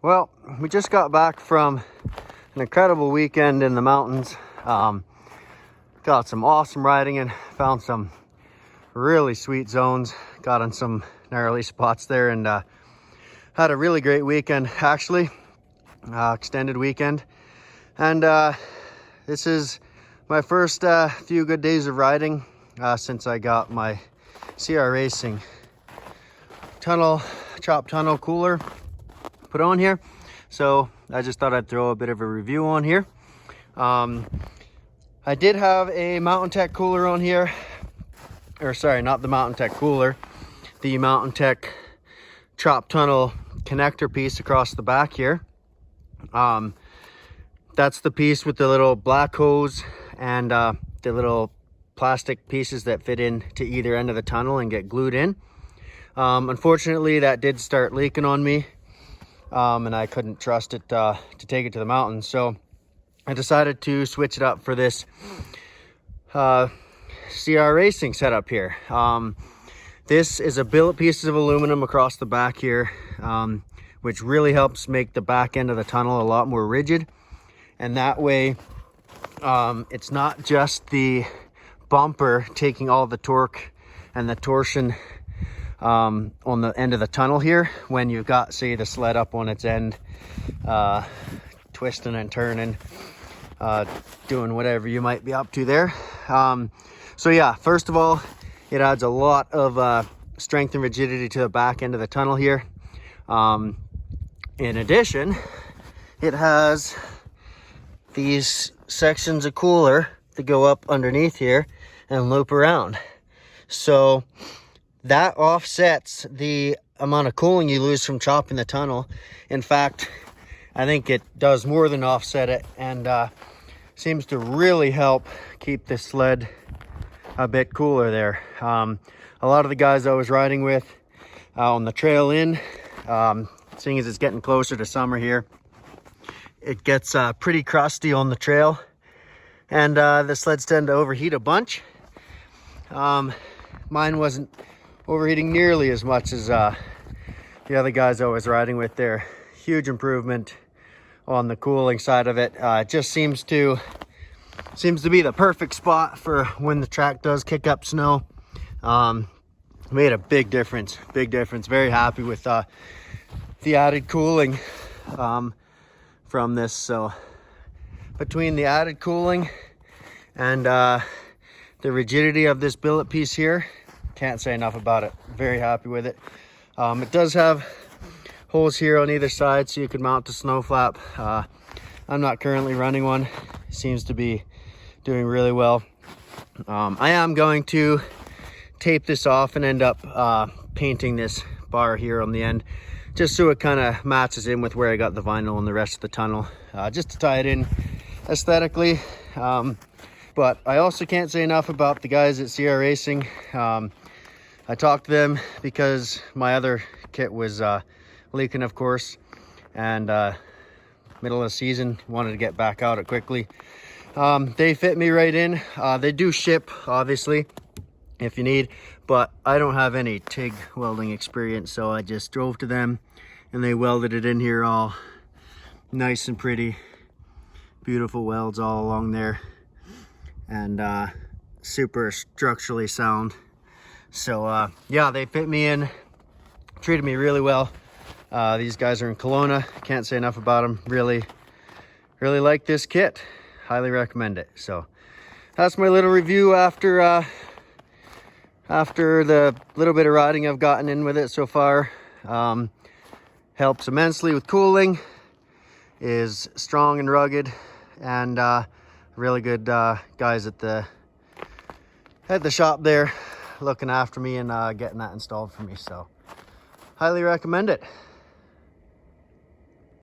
Well, we just got back from an incredible weekend in the mountains. Got some awesome riding and found some really sweet zones. Got on some gnarly spots there and had a really great weekend, actually. Extended weekend. And this is my first few good days of riding since I got my CR Racing chop tunnel cooler put on here. So I just thought I'd throw a bit of a review on here. I did have a MTNTK cooler on here, or sorry, not the MTNTK cooler, the MTNTK chop tunnel connector piece across the back here. That's the piece with the little black hose and the little plastic pieces that fit in to either end of the tunnel and get glued in. Unfortunately, that did start leaking on me. And I couldn't trust it to take it to the mountains, so I decided to switch it up for this CR Racing setup here. This is a billet piece of aluminum across the back here, which really helps make the back end of the tunnel a lot more rigid, and that way it's not just the bumper taking all the torque and the torsion on the end of the tunnel here when you've got, say, the sled up on its end, twisting and turning, doing whatever you might be up to there. So yeah, first of all, it adds a lot of strength and rigidity to the back end of the tunnel here. In addition, it has these sections of cooler that go up underneath here and loop around, so that offsets the amount of cooling you lose from chopping the tunnel. In fact, I think it does more than offset it, and seems to really help keep the sled a bit cooler there. A lot of the guys I was riding with on the trail in, seeing as it's getting closer to summer here, it gets pretty crusty on the trail, and the sleds tend to overheat a bunch. Mine wasn't overheating nearly as much as the other guys I was riding with there. Huge improvement on the cooling side of it. It just seems to be the perfect spot for when the track does kick up snow. Made a big difference. Very happy with the added cooling from this. So between the added cooling and the rigidity of this billet piece here, can't say enough about it. Very happy with it. It does have holes here on either side so you can mount the snow flap. I'm not currently running one. It seems to be doing really well. I am going to tape this off and end up painting this bar here on the end, just so it kind of matches in with where I got the vinyl and the rest of the tunnel, just to tie it in aesthetically. But I also can't say enough about the guys at CR Racing. I talked to them because my other kit was leaking, of course, and middle of the season, wanted to get back out it quickly. They fit me right in. They do ship, obviously, if you need, but I don't have any TIG welding experience, so I just drove to them and they welded it in here all nice and pretty. Beautiful welds all along there, and super structurally sound. So yeah, they fit me in, treated me really well. These guys are in Kelowna. Can't say enough about them. Really like this kit. Highly recommend it. So that's my little review after the little bit of riding I've gotten in with it so far. Helps immensely with cooling, is strong and rugged, and really good guys at the shop there looking after me and getting that installed for me. So highly recommend it.